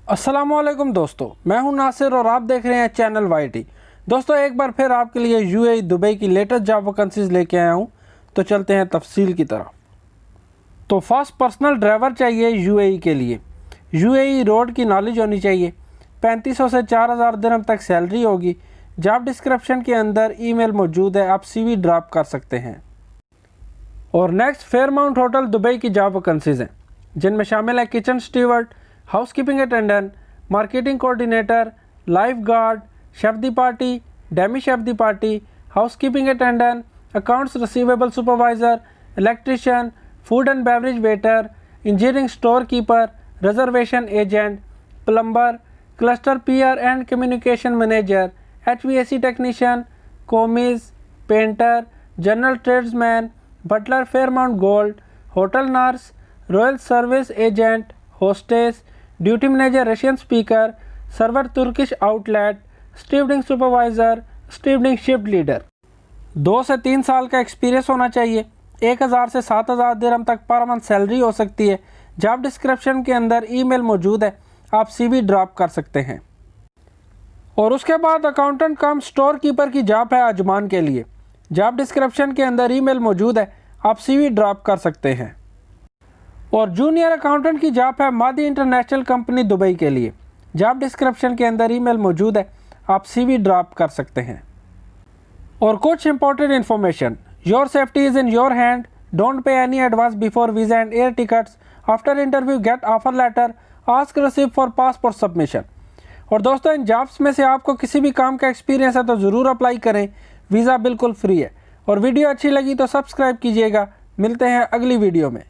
अस्सलामुअलैकुम दोस्तों, मैं हूं नासिर और आप देख रहे हैं चैनल वाईटी। दोस्तों, एक बार फिर आपके लिए यूएई दुबई की लेटेस्ट जॉब वैकेंसीज लेके आया हूं, तो चलते हैं तफसील की तरफ। तो फास्ट पर्सनल ड्राइवर चाहिए यूएई के लिए। यूएई रोड की नॉलेज होनी चाहिए। 3500 से 4000 दिरहम तक सैलरी होगी। जॉब डिस्क्रिप्शन के अंदर ईमेल मौजूद है, आप सीवी ड्रॉप कर सकते हैं। और नेक्स्ट फेयरमाउंट होटल दुबई की जॉब वैकेंसीज हैं, जिनमें शामिल है kitchen steward, housekeeping attendant, marketing coordinator, life guard, chef de partie, demi chef de partie, housekeeping attendant, accounts receivable supervisor, electrician, food and beverage waiter, engineering store keeper, reservation agent, plumber, cluster PR and communication manager, HVAC technician, commis, painter, general tradesman, butler Fairmont gold, hotel nurse, royal service agent, hostess, duty manager Russian speaker, server Turkish outlet, stewarding supervisor, stewarding shift leader. 2 से 3 साल का experience होना चाहिए। 1000 से 7000 दिरहम तक per month salary हो सकती है। जॉब डिस्क्रिप्शन के अंदर ईमेल मौजूद है, आप सीवी ड्रॉप कर सकते हैं। और उसके बाद अकाउंटेंट कम स्टोर कीपर की जॉब है अजमान के लिए। जॉब डिस्क्रिप्शन के अंदर ईमेल मौजूद है, आप सीवी ड्रॉप कर सकते हैं। और जूनियर अकाउंटेंट की जॉब है मादी इंटरनेशनल कंपनी दुबई के लिए। जॉब डिस्क्रिप्शन के अंदर ईमेल मौजूद है, आप सीवी ड्रॉप कर सकते हैं। और कुछ important information, your safety is in your hand, don't pay any advance before visa and air tickets, after interview get offer letter, ask receive for passport submission. और दोस्तों, इन जॉब्स में से आपको किसी भी काम का एक्सपीरियंस है तो ज़रूर अप्लाई करें, वीज़ा बिल्कुल फ्री है। और वीडियो अच्छी लगी तो सब्सक्राइब कीजिएगा। मिलते हैं अगली वीडियो में।